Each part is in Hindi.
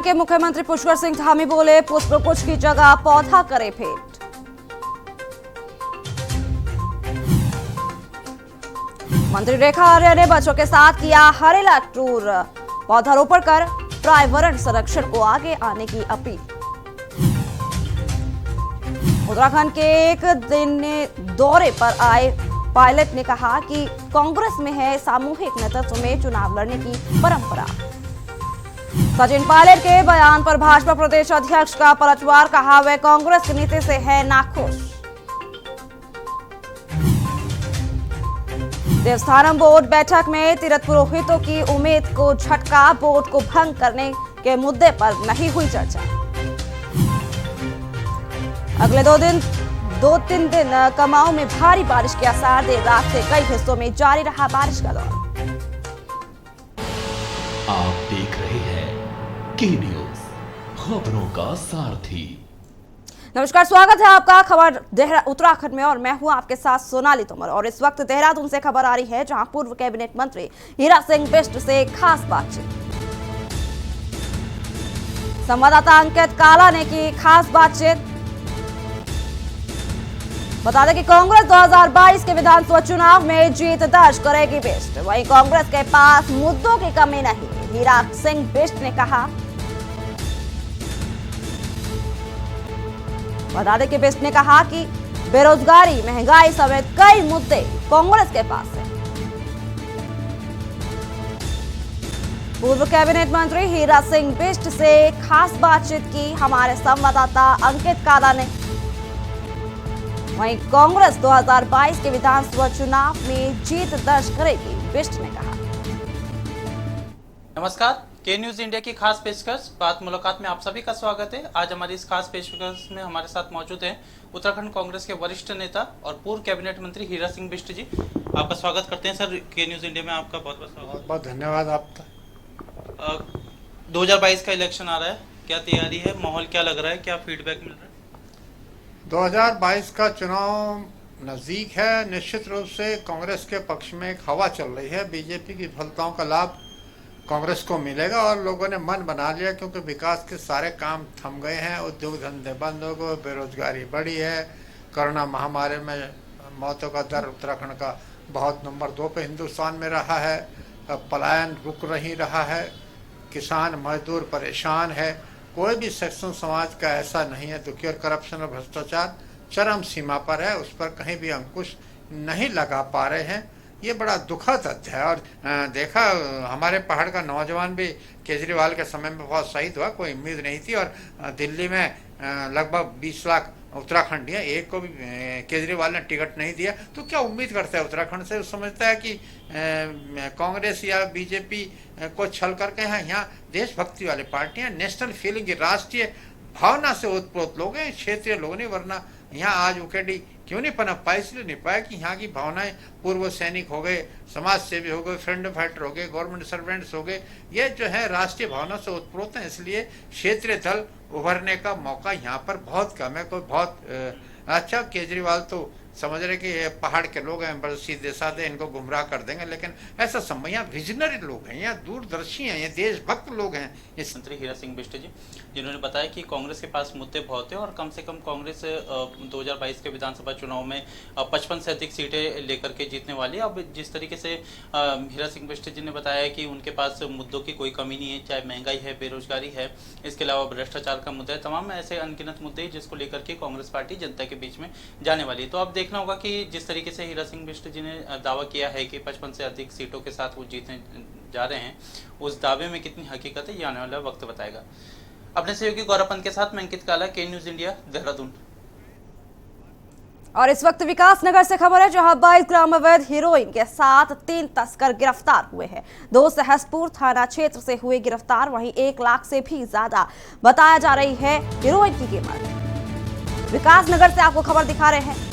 के मुख्यमंत्री पुष्कर सिंह धामी बोले, पुष्प पुष्प की जगह पौधा करे भेंट। मंत्री रेखा आर्य ने बच्चों के साथ किया हरेला टूर, पौधारोपण कर पर्यावरण संरक्षण को आगे आने की अपील। उत्तराखंड के एक दिन दौरे पर आए पायलट ने कहा कि कांग्रेस में है सामूहिक नेतृत्व में चुनाव लड़ने की परंपरा। सचिन पायलट के बयान पर भाजपा प्रदेश अध्यक्ष का पलटवार, कहा वे कांग्रेस की नीति से है नाखुश। देवस्थानम बोर्ड बैठक में तीर्थ पुरोहितों की उम्मीद को झटका, बोर्ड को भंग करने के मुद्दे पर नहीं हुई चर्चा। अगले दो तीन दिन कमाऊं में भारी बारिश के आसार, देर रात से कई हिस्सों में जारी रहा बारिश का दौर। आप देख रहे हैं के न्यूज, खबरों का सारथी। नमस्कार, स्वागत है आपका खबर उत्तराखंड में और मैं हूं आपके साथ सोनाली तोमर। और इस वक्त देहरादून से खबर आ रही है, जहां पूर्व कैबिनेट मंत्री हीरा सिंह बिष्ट से खास बातचीत। संवाददाता अंकित काला ने की खास बातचीत। बता दें कि कांग्रेस 2022 के विधानसभा चुनाव में जीत दर्ज करेगी बिष्ट। वहीं कांग्रेस के पास मुद्दों की कमी नहीं, हीरा सिंह बिष्ट ने कहा। बता दें कि बिष्ट ने कहा कि बेरोजगारी, महंगाई समेत कई मुद्दे कांग्रेस के पास है। पूर्व कैबिनेट मंत्री हीरा सिंह बिष्ट से खास बातचीत की हमारे संवाददाता अंकित काला ने। वहीं कांग्रेस 2022 के विधानसभा चुनाव में जीत दर्ज करेगी, बिष्ट ने कहा। नमस्कार, के न्यूज इंडिया की खास पेशकश बात मुलाकात में आप सभी का स्वागत है। आज हमारी इस खास पेशकश में हमारे साथ मौजूद हैं उत्तराखंड कांग्रेस के वरिष्ठ नेता और पूर्व कैबिनेट मंत्री हीरा सिंह बिष्ट जी। आपका स्वागत करते हैं सर, के न्यूज इंडिया में आपका बहुत बहुत स्वागत। बहुत धन्यवाद आपका। 2022 का इलेक्शन आ रहा है, क्या तैयारी है, माहौल क्या लग रहा है, क्या फीडबैक मिल रहा है? 2022 का चुनाव नजदीक है। निश्चित रूप से कांग्रेस के पक्ष में एक हवा चल रही है। बीजेपी की विफलताओं का लाभ कांग्रेस को मिलेगा और लोगों ने मन बना लिया, क्योंकि विकास के सारे काम थम गए हैं, उद्योग धंधे बंद हो गए, बेरोजगारी बढ़ी है, कोरोना महामारी में मौतों का दर उत्तराखंड का बहुत नंबर 2 पे हिंदुस्तान में रहा है, पलायन रुक नहीं रहा है, किसान मजदूर परेशान है, कोई भी सेक्शन समाज का ऐसा नहीं है दुखी, और करप्शन और भ्रष्टाचार चरम सीमा पर है, उस पर कहीं भी अंकुश नहीं लगा पा रहे हैं। ये बड़ा दुखद तथ्य है। और देखा, हमारे पहाड़ का नौजवान भी केजरीवाल के समय में बहुत शहीद हुआ, कोई उम्मीद नहीं थी। और दिल्ली में लगभग 20 लाख उत्तराखंडी है, एक को भी केजरीवाल ने टिकट नहीं दिया, तो क्या उम्मीद करता है उत्तराखंड से? समझता है कि कांग्रेस या बीजेपी को छल करके हैं। यहाँ देशभक्ति वाली पार्टियां, नेशनल फीलिंग की, राष्ट्रीय भावना से ओतप्रोत लोग हैं, क्षेत्रीय लोग नहीं। वरना यहाँ आज उकेडी क्यों नहीं पनप पाए? इसलिए नहीं पाया कि यहाँ की भावनाएं, पूर्व सैनिक हो गए, समाज सेवी हो गए, फ्रीडम फाइटर हो गए, गवर्नमेंट सर्वेंट्स हो गए, ये जो है राष्ट्रीय भावना से ओतप्रोत हैं। इसलिए क्षेत्रीय दल उभरने का मौका यहाँ पर बहुत कम है। कोई बहुत अच्छा, केजरीवाल तो समझ रहे कि ये पहाड़ के लोग हैं, बड़े सीधे साधे, इनको गुमराह कर देंगे, लेकिन ऐसा समय, यहाँ विजनरी लोग हैं, यहाँ दूरदर्शी हैं, ये देशभक्त लोग हैं। इस मंत्री हीरा सिंह बिष्ट जी, जिन्होंने बताया कि कांग्रेस के पास मुद्दे बहुत हैं और कम से कम कांग्रेस 2022 के विधानसभा चुनाव में 55 से अधिक सीटें लेकर के जीतने वाली है। अब जिस तरीके से हीरा सिंह बिष्ट जी ने बताया कि उनके पास मुद्दों की कोई कमी नहीं है, चाहे महंगाई है, बेरोजगारी है, इसके अलावा भ्रष्टाचार का मुद्दा है, तमाम ऐसे अनगिनत मुद्दे जिसको लेकर के कांग्रेस पार्टी जनता के बीच में जाने वाली है। तो अब देखना होगा कि जिस तरीके से हीरा सिंह बिष्ट जी ने दावा किया है कि 55 से अधिक सीटों के साथ वो जीतने जा रहे हैं, उस दावे में कितनी हकीकत है, ये आने वाला वक्त बताएगा। अपने सहयोगी गौरव पंत के साथ मैं अंकित काला, के न्यूज इंडिया, देहरादून। और इस वक्त विकास नगर से खबर है, जहां 22 ग्राम अवैध हीरोइन के साथ 3 तस्कर गिरफ्तार हुए हैं। 2 सहसपुर थाना क्षेत्र से हुए गिरफ्तार। वहीं 1 लाख से भी ज्यादा बताया जा रही है हीरोइन की कीमत। विकास नगर से आपको खबर दिखा रहे हैं,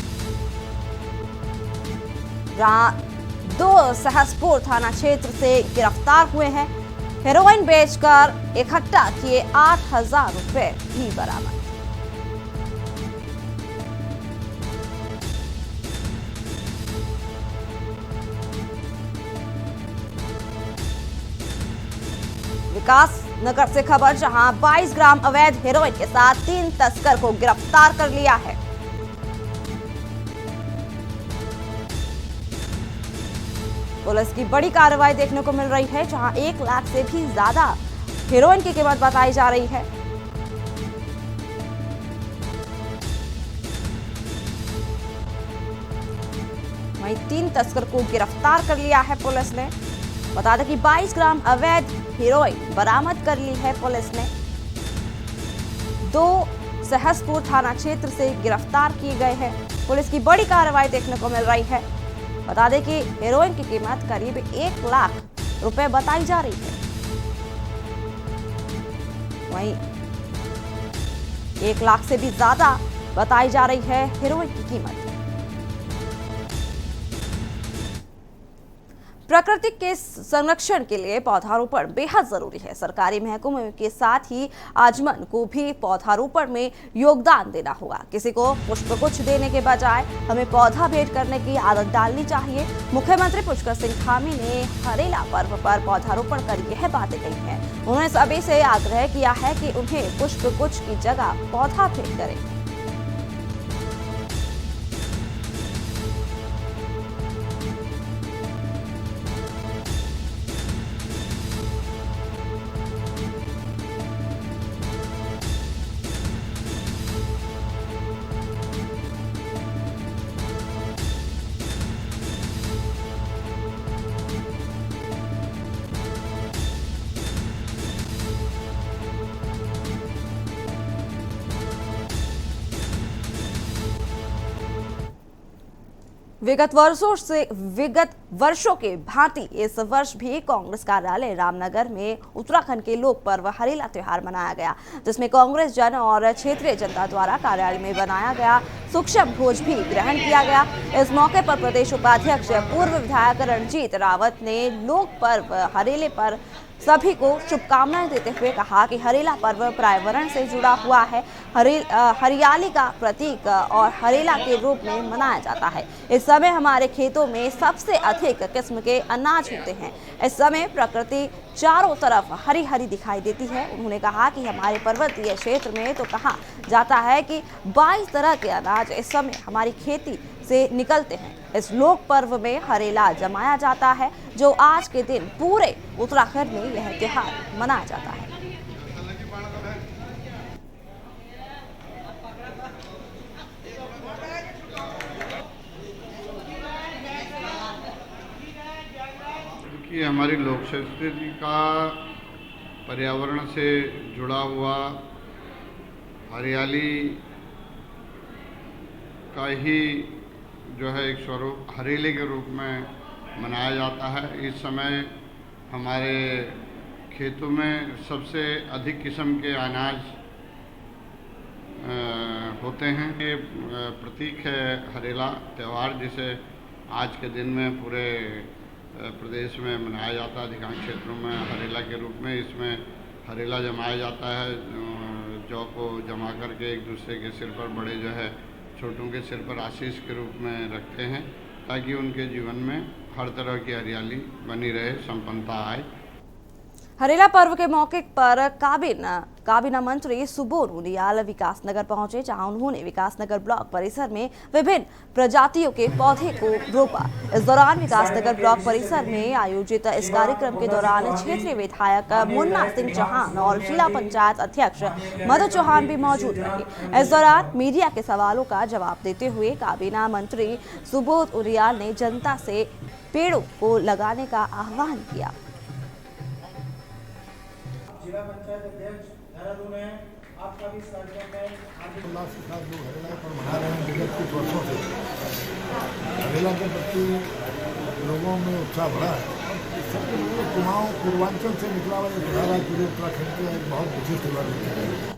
जहां 2 सहसपुर थाना क्षेत्र से गिरफ्तार हुए हैं। हेरोइन बेचकर इकट्ठा किए 8,000 रुपए भी बरामद। विकास नगर से खबर, जहां 22 ग्राम अवैध हेरोइन के साथ 3 तस्कर को गिरफ्तार कर लिया है। पुलिस की बड़ी कार्रवाई देखने को मिल रही है, जहां 1 लाख से भी ज्यादा हेरोइन की कीमत बताई जा रही है। वहीं 3 तस्कर को गिरफ्तार कर लिया है पुलिस ने। बता दें कि 22 ग्राम अवैध हेरोइन बरामद कर ली है पुलिस ने। 2 सहसपुर थाना क्षेत्र से गिरफ्तार किए गए हैं। पुलिस की बड़ी कार्रवाई देखने को मिल रही है। बता दें कि हेरोइन की कीमत करीब 1 लाख रुपए बताई जा रही है। वहीं 1 लाख से भी ज्यादा बताई जा रही है हेरोइन की कीमत। प्रकृति के संरक्षण के लिए पौधारोपण बेहद जरूरी है। सरकारी महकमों के साथ ही आजमन को भी पौधारोपण में योगदान देना होगा। किसी को पुष्पगुच्छ देने के बजाय हमें पौधा भेंट करने की आदत डालनी चाहिए। मुख्यमंत्री पुष्कर सिंह धामी ने हरेला पर्व पर पौधारोपण कर यह बातें कही हैं। उन्होंने सभी से आग्रह किया है कि उन्हें पुष्पगुच्छ की जगह पौधा भेंट करें। विगत वर्षों के भांति इस वर्ष भी कांग्रेस कार्यालय रामनगर में उत्तराखंड के लोक पर्व हरेला त्योहार मनाया गया, जिसमें कांग्रेस जन और क्षेत्रीय जनता द्वारा कार्यालय में बनाया गया सूक्ष्म भोज भी ग्रहण किया गया। इस मौके पर प्रदेश उपाध्यक्ष पूर्व विधायक रणजीत रावत ने लोक पर्व हरेले पर सभी को शुभकामनाएं देते हुए कहा कि हरेला पर्व पर्यावरण से जुड़ा हुआ है, हरियाली का प्रतीक और हरेला के रूप में मनाया जाता है। इस समय हमारे खेतों में सबसे अधिक किस्म के अनाज होते हैं। इस समय प्रकृति चारों तरफ हरी हरी दिखाई देती है। उन्होंने कहा कि हमारे पर्वतीय क्षेत्र में तो कहा जाता है कि 22 तरह के अनाज इस समय हमारी खेती से निकलते हैं। इस लोक पर्व में हरेला जमाया जाता है, जो आज के दिन पूरे उत्तराखंड में यह त्योहार मनाया जाता है। कि हमारी लोक संस्कृति का पर्यावरण से जुड़ा हुआ हरियाली का ही जो है एक स्वरूप हरेले के रूप में मनाया जाता है। इस समय हमारे खेतों में सबसे अधिक किस्म के अनाज होते हैं। ये प्रतीक है हरेला त्यौहार, जिसे आज के दिन में पूरे प्रदेश में मनाया जाता है। अधिकांश क्षेत्रों में हरेला के रूप में इसमें हरेला जमाया जाता है। जौ को जमा करके एक दूसरे के सिर पर बड़े जो है छोटों के सिर पर आशीष के रूप में रखते हैं, ताकि उनके जीवन में हर तरह की हरियाली बनी रहे, संपन्नता आए। हरेला पर्व के मौके पर काबीना मंत्री सुबोध उनियाल विकासनगर पहुंचे, जहां उन्होंने विकासनगर ब्लॉक परिसर में विभिन्न प्रजातियों के पौधे को रोपा। इस दौरान विकासनगर ब्लॉक परिसर में आयोजित इस कार्यक्रम के दौरान क्षेत्रीय विधायक मुन्ना सिंह चौहान और जिला पंचायत अध्यक्ष मधु चौहान भी मौजूद रहे। इस दौरान मीडिया के सवालों का जवाब देते हुए काबीना मंत्री सुबोध उनियाल ने जनता से पेड़ों को लगाने का आह्वान किया। जिला पंचायत अध्यक्ष देहरादून है, आपका भी कार्यक्रम है। उल्लास के साथ लोग हरेला पर मना रहे हैं। विगत कुछ वर्षों से हरेला के प्रति लोगों में उत्साह बढ़ा है। कुमाऊं पूर्वांचल से निकला हुआ त्योहार पूरे उत्तराखंड का एक बहुत विशिष्ट त्योहार।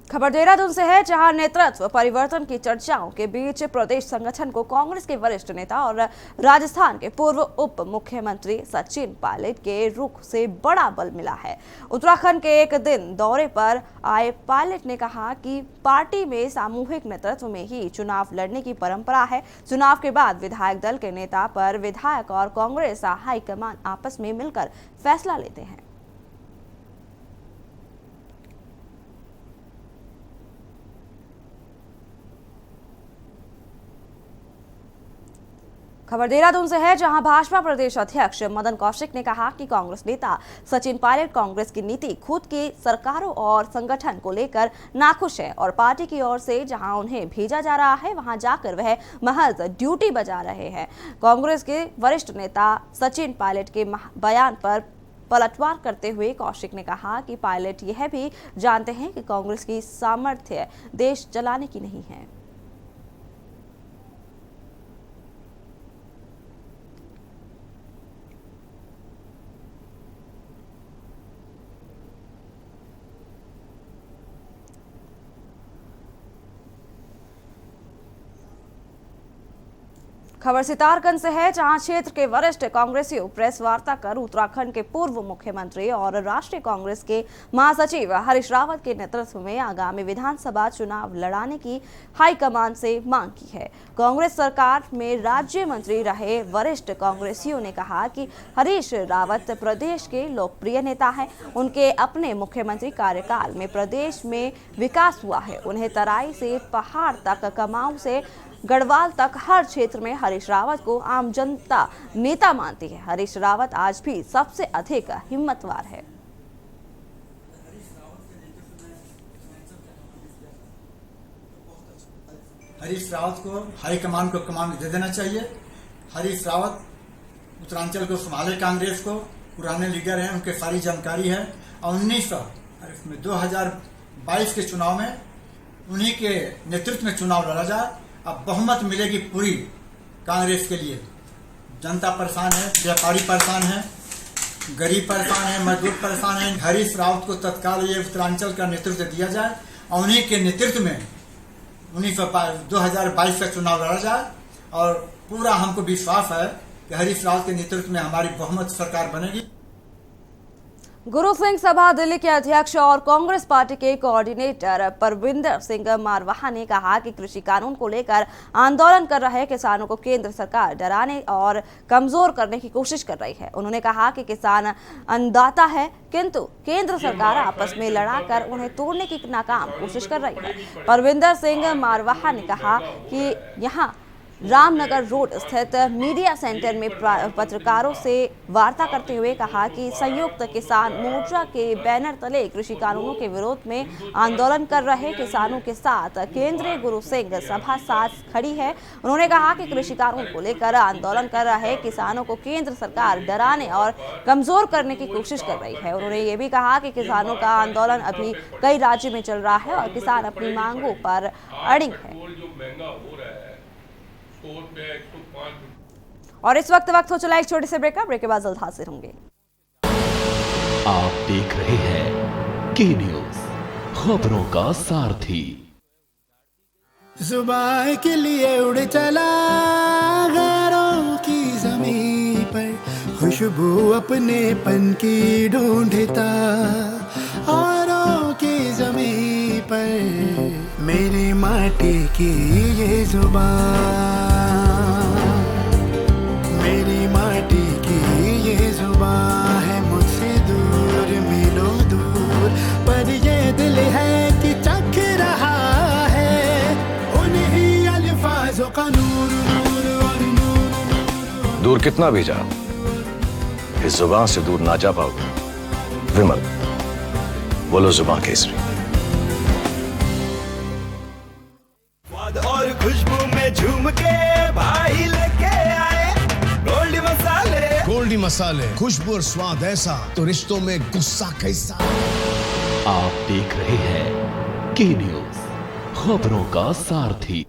खबर देहरादून से है, जहां नेतृत्व परिवर्तन की चर्चाओं के बीच प्रदेश संगठन को कांग्रेस के वरिष्ठ नेता और राजस्थान के पूर्व उप मुख्यमंत्री सचिन पायलट के रुख से बड़ा बल मिला है। उत्तराखंड के एक दिन दौरे पर आए पायलट ने कहा कि पार्टी में सामूहिक नेतृत्व में ही चुनाव लड़ने की परंपरा है। चुनाव के बाद विधायक दल के नेता पर विधायक और कांग्रेस हाईकमान आपस में मिलकर फैसला लेते हैं। खबर देहरादून से है, जहां भाजपा प्रदेश अध्यक्ष मदन कौशिक ने कहा कि कांग्रेस नेता सचिन पायलट कांग्रेस की नीति, खुद की सरकारों और संगठन को लेकर नाखुश है और पार्टी की ओर से जहां उन्हें भेजा जा रहा है वहां जाकर वह महज ड्यूटी बजा रहे हैं। कांग्रेस के वरिष्ठ नेता सचिन पायलट के बयान पर पलटवार करते हुए कौशिक ने कहा कि पायलट यह भी जानते हैं कि कांग्रेस की सामर्थ्य देश चलाने की नहीं है। खबर सितारगंज से है, जहां क्षेत्र के वरिष्ठ कांग्रेसियों प्रेस वार्ता कर उत्तराखंड के पूर्व मुख्यमंत्री और राष्ट्रीय कांग्रेस के महासचिव हरीश रावत के नेतृत्व में आगामी विधानसभा चुनाव लड़ाने की हाईकमान से मांग की है। कांग्रेस सरकार में राज्य मंत्री रहे वरिष्ठ कांग्रेसियों ने कहा कि हरीश रावत प्रदेश के लोकप्रिय नेता हैं। उनके अपने मुख्यमंत्री कार्यकाल में प्रदेश में विकास हुआ है। उन्हें तराई से पहाड़ तक, कमाऊं से गढ़वाल तक हर क्षेत्र में हरीश रावत को आम जनता नेता मानती है। हरीश रावत आज भी सबसे अधिक हिम्मतवार है। हरीश रावत को हाईकमान को कमान दे देना चाहिए। हरीश रावत उत्तरांचल को संभाले, कांग्रेस को पुराने लीडर हैं, उनके सारी जानकारी है। और 2022 के चुनाव में उन्हीं के नेतृत्व में चुनाव लड़ा जाए। अब बहुमत मिलेगी पूरी कांग्रेस के लिए। जनता परेशान है, व्यापारी परेशान है, गरीब परेशान है, मजदूर परेशान है। हरीश रावत को तत्काल ये उत्तरांचल का नेतृत्व दिया जाए और उन्हीं के नेतृत्व में 2022 का चुनाव लड़ा जाए। और पूरा हमको विश्वास है कि हरीश रावत के नेतृत्व में हमारी बहुमत सरकार बनेगी। गुरु सिंह सभा दिल्ली के अध्यक्ष और कांग्रेस पार्टी के कोऑर्डिनेटर परविंदर सिंह मारवाहा ने कहा कि कृषि कानून को लेकर आंदोलन कर रहे किसानों को केंद्र सरकार डराने और कमजोर करने की कोशिश कर रही है। उन्होंने कहा कि किसान अन्नदाता है, किंतु केंद्र सरकार आपस में लड़ाकर उन्हें तोड़ने की नाकाम कोशिश कर रही है। परविंदर सिंह मारवाहा ने कहा कि यहां रामनगर रोड स्थित मीडिया सेंटर में पत्रकारों से वार्ता करते हुए कहा कि संयुक्त किसान मोर्चा के बैनर तले कृषि कानूनों के विरोध में आंदोलन कर रहे किसानों के साथ केंद्रीय गुरु सिंह सभा साथ खड़ी है। उन्होंने कहा कि कृषि कानून को लेकर आंदोलन कर रहे किसानों को केंद्र सरकार डराने और कमजोर करने की कोशिश कर रही है। उन्होंने ये भी कहा कि किसानों का आंदोलन अभी कई राज्यों में चल रहा है और किसान अपनी मांगों पर अड़िग है। और इस वक्त हो चला एक छोटे से ब्रेक के बाद जल्द हाजिर होंगे। आप देख रहे हैं के न्यूज, खबरों का सारथी। जुबान के लिए उड़ चला गैरों की ज़मीं पर, खुशबू अपने पन की ढूंढता औरों की ज़मीं पर, मेरी माटी की ये जुबान, मेरी माटी की ये जुबान है मुझसे दूर मीलों दूर, पर ये दिल है कि चख रहा है उन्हीं अल्फाजों का नूर नूर और नूर। दूर कितना भी जा, इस जुबान से दूर ना जा पाओगे। विमल, बोलो जुबान केसरी। और खुशबू में झूम के भाई लेके आए गोल्डी मसाले। गोल्डी मसाले, खुशबू और स्वाद ऐसा तो रिश्तों में गुस्सा कैसा। आप देख रहे हैं के न्यूज, खबरों का सारथी।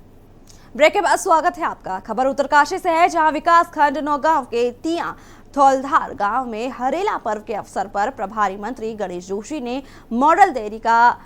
ब्रेक के बाद स्वागत है आपका। खबर उत्तरकाशी से है, जहां विकास खंड नौगांव के तिया थौलधार गांव में हरेला पर्व के अवसर पर प्रभारी मंत्री गणेश जोशी ने मॉडल डेयरी का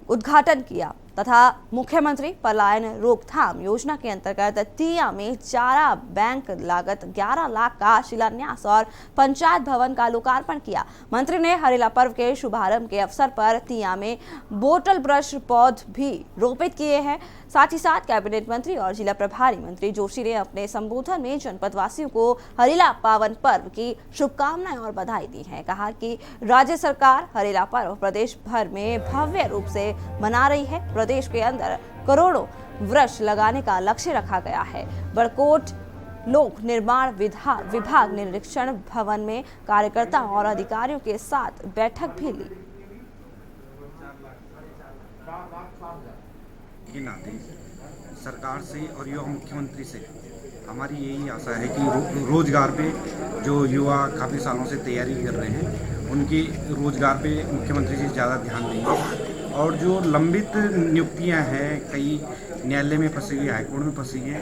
उद्घाटन किया तथा मुख्यमंत्री पलायन रोकथाम योजना के अंतर्गत तिया में चारा बैंक लागत 11 लाख का शिलान्यास और पंचायत भवन का लोकार्पण किया। मंत्री ने हरेला पर्व के शुभारंभ के अवसर पर तिया में बोतल ब्रश पौध भी रोपित किए हैं। साथ ही साथ कैबिनेट मंत्री और जिला प्रभारी मंत्री जोशी ने अपने संबोधन में जनपद वासियों को हरेला पावन पर्व की शुभकामनाएं और बधाई दी है। कहा कि राज्य सरकार हरेला पर्व प्रदेश भर में भव्य रूप से मना रही है। प्रदेश के अंदर करोड़ों वृक्ष लगाने का लक्ष्य रखा गया है। बड़कोट लोक निर्माण विभाग निरीक्षण भवन में कार्यकर्ता और अधिकारियों के साथ बैठक भी ली। के नाते सरकार से और युवा मुख्यमंत्री से हमारी यही आशा है कि रोजगार पे जो युवा काफ़ी सालों से तैयारी कर रहे हैं उनकी रोजगार पे मुख्यमंत्री जी ज़्यादा ध्यान देंगे और जो लंबित नियुक्तियां हैं कई न्यायालय में फंसी हुई, हाईकोर्ट में फंसी हैं,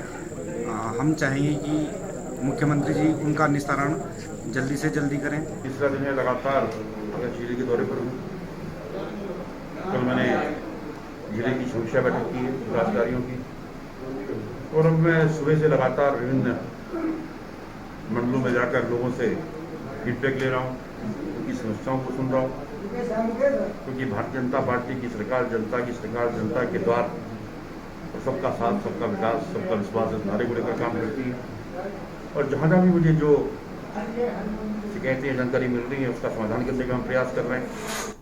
हम चाहेंगे कि मुख्यमंत्री जी उनका निस्तारण जल्दी से जल्दी करें। तीसरा दिन है लगातार जिले के दौरे पर हूँ। कल मैंने जिले की समीक्षा बैठक की है विकासकारियों की और अब मैं सुबह से लगातार विभिन्न मंडलों में जाकर लोगों से फीडबैक ले रहा हूँ, उनकी समस्याओं को सुन रहा हूँ, क्योंकि भारतीय जनता पार्टी की सरकार जनता की सरकार, जनता के द्वार और सबका साथ, सबका विकास, सबका विश्वास इस नारे को लेकर काम करती है। और जहाँ जहाँ भी मुझे जो शिकायतें जानकारी मिल रही है उसका समाधान करने का हम प्रयास कर रहे हैं।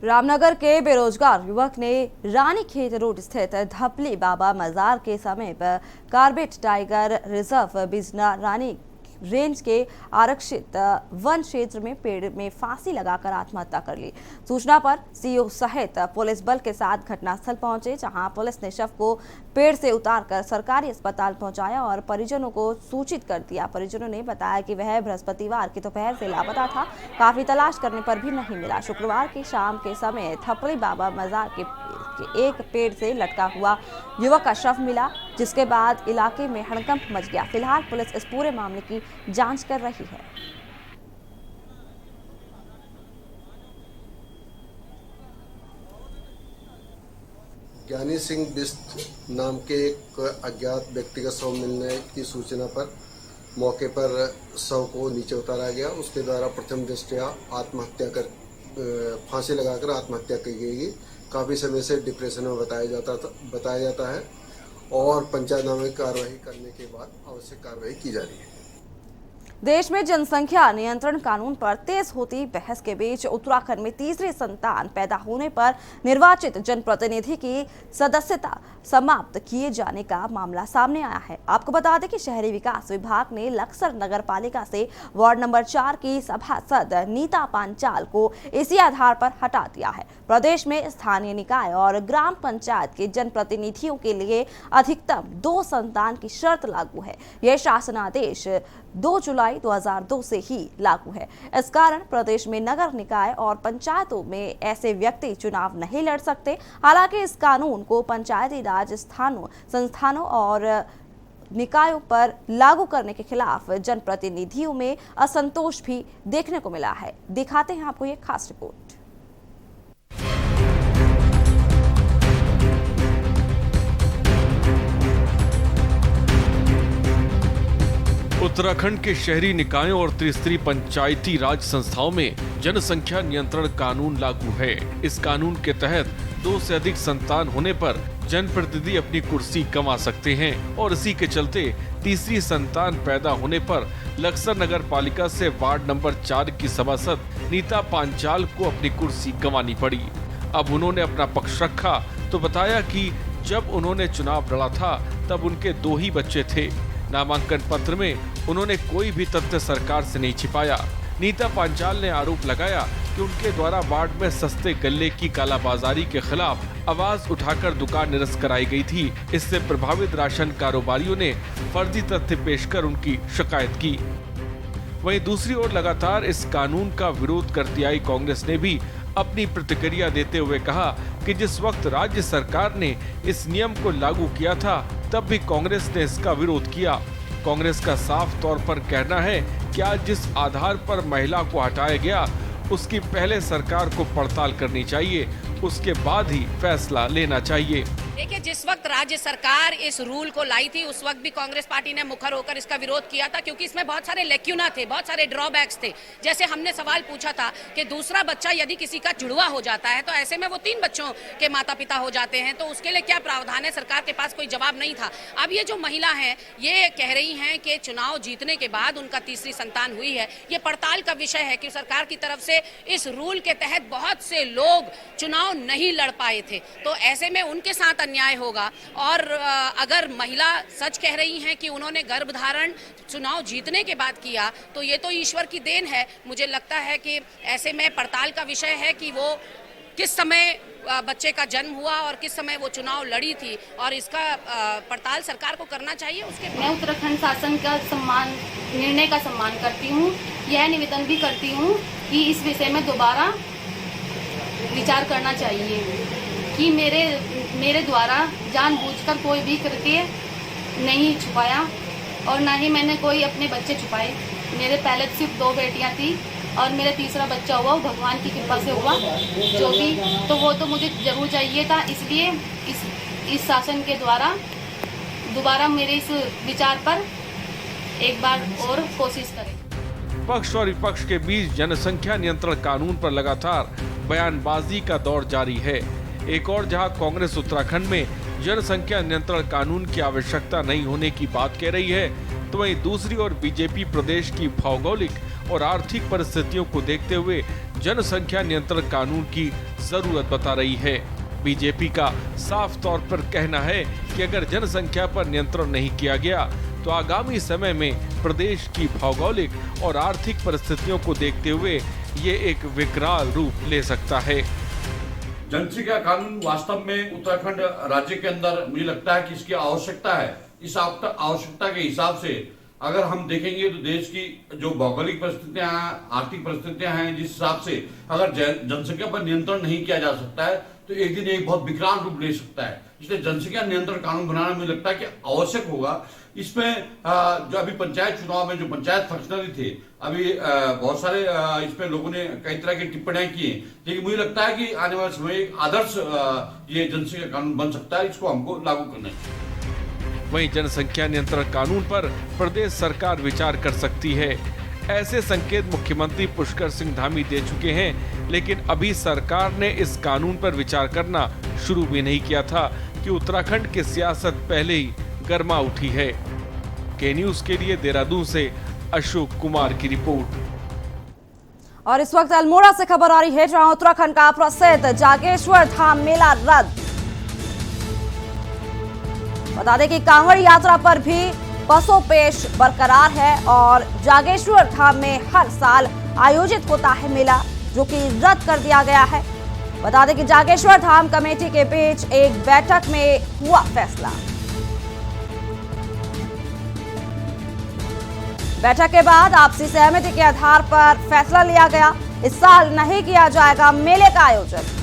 रामनगर के बेरोजगार युवक ने रानीखेत रोड स्थित धपली बाबा मजार के समीप कार्बेट टाइगर रिजर्व बिजना रानी रेंज के आरक्षित वन क्षेत्र में पेड़ में फांसी लगाकर आत्महत्या कर ली। सूचना पर सीओ सहित पुलिस बल के साथ घटनास्थल पहुंचे, जहां पुलिस ने शव को पेड़ से उतारकर सरकारी अस्पताल पहुंचाया और परिजनों को सूचित कर दिया। परिजनों ने बताया कि वह बृहस्पतिवार की दोपहर से लापता था, काफी तलाश करने पर भी नहीं मिला। शुक्रवार की शाम के समय थपड़ी बाबा मजार के एक पेड़ से लटका हुआ युवक का शव मिला, जिसके बाद इलाके में हड़कंप मच गया। फिलहाल पुलिस इस पूरे मामले की जांच कर रही है। ज्ञानी सिंह बिष्ट नाम के एक अज्ञात व्यक्ति का शव मिलने की सूचना पर मौके पर शव को नीचे उतारा गया। उसके द्वारा प्रथम दृष्टया आत्महत्या कर फांसी लगाकर आत्महत्या की गई। काफ़ी समय से डिप्रेशन में बताया जाता है और पंचनामे कार्रवाई करने के बाद आवश्यक कार्रवाई की जा रही है। देश में जनसंख्या नियंत्रण कानून पर तेज होती बहस के बीच उत्तराखंड में तीसरी संतान पैदा होने पर निर्वाचित जनप्रतिनिधि की सदस्यता समाप्त किए जाने का मामला सामने आया है। आपको बता दें कि शहरी विकास विभाग ने लक्सर नगर पालिका से वार्ड नंबर 4 की सभासद नीता पांचाल को इसी आधार पर हटा दिया है। प्रदेश में स्थानीय निकाय और ग्राम पंचायत के जनप्रतिनिधियों के लिए अधिकतम 2 संतान की शर्त लागू है। यह शासनादेश 2 जुलाई 2002 से ही लागू है। इस कारण प्रदेश में नगर निकाय और पंचायतों में ऐसे व्यक्ति चुनाव नहीं लड़ सकते। हालांकि इस कानून को पंचायती राज संस्थानों और निकायों पर लागू करने के खिलाफ जनप्रतिनिधियों में असंतोष भी देखने को मिला है। दिखाते हैं आपको ये खास रिपोर्ट। उत्तराखंड के शहरी निकायों और त्रिस्तरीय पंचायती राज संस्थाओं में जनसंख्या नियंत्रण कानून लागू है। इस कानून के तहत 2 से अधिक संतान होने पर जनप्रतिनिधि अपनी कुर्सी गंवा सकते हैं और इसी के चलते तीसरी संतान पैदा होने पर लक्सर नगर पालिका से वार्ड नंबर 4 की सभासद नीता पांचाल को अपनी कुर्सी गंवानी पड़ी। अब उन्होंने अपना पक्ष रखा तो बताया कि जब उन्होंने चुनाव लड़ा था तब उनके 2 ही बच्चे थे। नामांकन पत्र में उन्होंने कोई भी तथ्य सरकार से नहीं छिपाया। नीता पांचाल ने आरोप लगाया कि उनके द्वारा वार्ड में सस्ते गल्ले की कालाबाजारी के खिलाफ आवाज उठाकर दुकान निरस्त कराई गई थी। इससे प्रभावित राशन कारोबारियों ने फर्जी तथ्य पेश कर उनकी शिकायत की। वहीं दूसरी ओर लगातार इस कानून का विरोध करती आई कांग्रेस ने भी अपनी प्रतिक्रिया देते हुए कहा कि जिस वक्त राज्य सरकार ने इस नियम को लागू किया था तब भी कांग्रेस ने इसका विरोध किया। कांग्रेस का साफ तौर पर कहना है कि आज जिस आधार पर महिला को हटाया गया उसकी पहले सरकार को पड़ताल करनी चाहिए, उसके बाद ही फैसला लेना चाहिए। देखिए, जिस वक्त राज्य सरकार इस रूल को लाई थी उस वक्त भी कांग्रेस पार्टी ने मुखर होकर इसका विरोध किया था, क्योंकि इसमें बहुत सारे लेक्यूना थे, बहुत सारे ड्रॉबैक्स थे। जैसे हमने सवाल पूछा था कि दूसरा बच्चा यदि किसी का जुड़वा हो जाता है तो ऐसे में वो 3 बच्चों के माता पिता हो जाते हैं, तो उसके लिए क्या प्रावधान है, सरकार के पास कोई जवाब नहीं था। अब ये जो महिला है ये कह रही हैं कि चुनाव जीतने के बाद उनका तीसरी संतान हुई है। ये पड़ताल का विषय है कि सरकार की तरफ से इस रूल के तहत बहुत से लोग चुनाव नहीं लड़ पाए थे, तो ऐसे में उनके साथ अन्याय होगा। और अगर महिला सच कह रही हैं कि उन्होंने गर्भधारण चुनाव जीतने के बाद किया तो ये तो ईश्वर की देन है। मुझे लगता है कि ऐसे में पड़ताल का विषय है कि वो किस समय बच्चे का जन्म हुआ और किस समय वो चुनाव लड़ी थी, और इसका पड़ताल सरकार को करना चाहिए। उसके मैं उत्तराखंड शासन का निर्णय का सम्मान करती हूँ। यह निवेदन भी करती हूँ कि इस विषय में दोबारा विचार करना चाहिए कि मेरे द्वारा जानबूझकर कोई भी कृत्य नहीं छुपाया और ना ही मैंने कोई अपने बच्चे छुपाए। मेरे पहले सिर्फ 2 बेटियां थी और मेरा तीसरा बच्चा हुआ, वो भगवान की कृपा से हुआ जो भी, तो वो तो मुझे जरूर चाहिए था। इसलिए इस शासन के द्वारा दोबारा मेरे इस विचार पर एक बार और कोशिश करें। पक्ष और विपक्ष के बीच जनसंख्या नियंत्रण कानून पर लगातार बयानबाजी का दौर जारी है। एक और जहां कांग्रेस उत्तराखंड में जनसंख्या नियंत्रण कानून की आवश्यकता नहीं होने की बात कह रही है, तो वहीं दूसरी ओर बीजेपी प्रदेश की भौगोलिक और आर्थिक परिस्थितियों को देखते हुए जनसंख्या नियंत्रण कानून की जरूरत बता रही है। बीजेपी का साफ तौर पर कहना है कि अगर जनसंख्या पर नियंत्रण नहीं किया गया तो आगामी समय में प्रदेश की भौगोलिक और आर्थिक परिस्थितियों को देखते हुए ये एक विकराल रूप ले सकता है। जनसंख्या कानून वास्तव में उत्तराखंड राज्य के अंदर मुझे लगता है कि इसकी आवश्यकता है। इस आवश्यकता के हिसाब से अगर हम देखेंगे तो देश की जो भौगोलिक परिस्थितियां हैं, आर्थिक परिस्थितियां हैं, जिस हिसाब से अगर जनसंख्या पर नियंत्रण नहीं किया जा सकता है तो एक दिन एक बहुत विकराल रूप ले सकता है। इसलिए जनसंख्या नियंत्रण कानून बनाना मुझे लगता है कि आवश्यक होगा। इसमें जो अभी पंचायत चुनाव में जो पंचायत फंक्शनरी थे, अभी बहुत सारे इसमें लोगों ने कई तरह की टिप्पणियां की हैं, लेकिन मुझे लगता है कि आने वाले समय एक आदर्श ये जनसंख्या कानून बन सकता है। इसको हमको लागू करना है। वहीं जनसंख्या नियंत्रण कानून पर प्रदेश सरकार विचार कर सकती है। ऐसे संकेत मुख्यमंत्री पुष्कर सिंह धामी दे चुके हैं, लेकिन अभी सरकार ने इस कानून पर विचार करना शुरू भी नहीं किया था कि उत्तराखंड की सियासत पहले ही गर्मा उठी है। के न्यूज के लिए देहरादून से अशोक कुमार की रिपोर्ट। और इस वक्त अल्मोड़ा से खबर आ रही है, जहां उत्तराखंड का प्रसिद्ध जागेश्वर धाम मेला रद्द। बता दें कि कांवड़ यात्रा पर भी पसोपेश बरकरार है और जागेश्वर धाम में हर साल आयोजित होता है मेला, जो कि रद्द कर दिया गया है। बता दें कि जागेश्वर धाम कमेटी के बीच एक बैठक में हुआ फैसला। बैठक के बाद आपसी सहमति के आधार पर फैसला लिया गया, इस साल नहीं किया जाएगा मेले का आयोजन।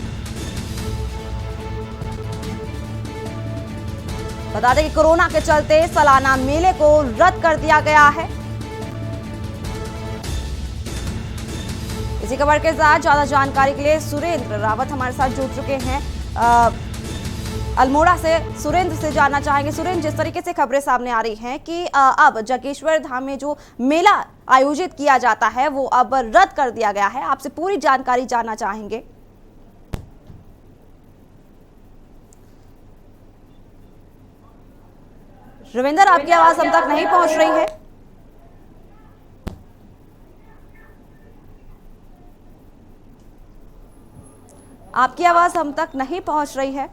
बता दें कि कोरोना के चलते सालाना मेले को रद्द कर दिया गया है। इसी खबर के साथ ज्यादा जानकारी के लिए सुरेंद्र रावत हमारे साथ जुड़ चुके हैं अल्मोड़ा से। सुरेंद्र से जानना चाहेंगे, सुरेंद्र, जिस तरीके से खबरें सामने आ रही हैं कि अब जागेश्वर धाम में जो मेला आयोजित किया जाता है वो अब रद्द कर दिया गया है, आपसे पूरी जानकारी जानना चाहेंगे। रविंदर, आपकी आवाज हम तक नहीं पहुंच रही है। आपकी आवाज हम तक नहीं पहुंच रही है।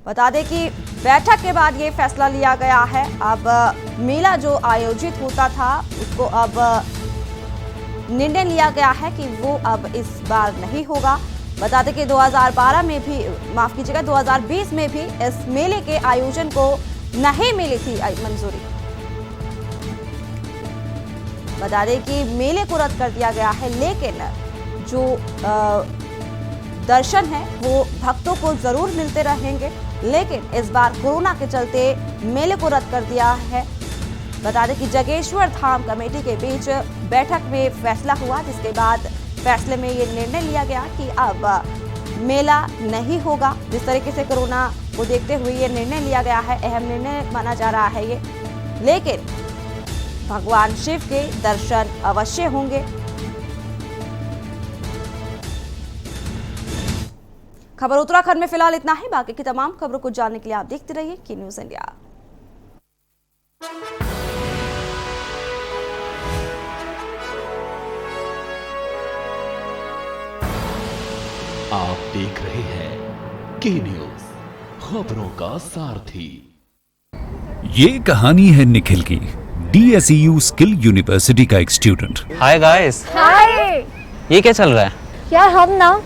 बता दें कि बैठक के बाद ये फैसला लिया गया है। अब मेला जो आयोजित होता था उसको अब निर्णय लिया गया है कि वो अब इस बार नहीं होगा। बता दें कि 2012 में भी, माफ कीजिएगा, 2020 में भी इस मेले के आयोजन को नहीं मिली थी मंजूरी। बता दें कि मेले को रद्द कर दिया गया है, लेकिन जो दर्शन है वो भक्तों को जरूर मिलते रहेंगे, लेकिन इस बार कोरोना के चलते मेले को रद्द कर दिया है। बता दें कि जागेश्वर धाम कमेटी के बीच बैठक में फैसला हुआ, जिसके बाद फैसले में ये निर्णय लिया गया कि अब मेला नहीं होगा। जिस तरीके से कोरोना को देखते हुए ये निर्णय लिया गया है, अहम निर्णय माना जा रहा है ये, लेकिन भगवान शिव के दर्शन अवश्य होंगे। खबर उत्तराखंड में फिलहाल इतना ही। बाकी की तमाम खबरों को जानने के लिए आप देखते रहिए की न्यूज इंडिया। आप देख रहे हैं की न्यूज, खबरों का सारथी। ये कहानी है निखिल की, DSEU स्किल यूनिवर्सिटी का एक स्टूडेंट। Hi guys. हाय। ये क्या चल रहा है? यार हम ना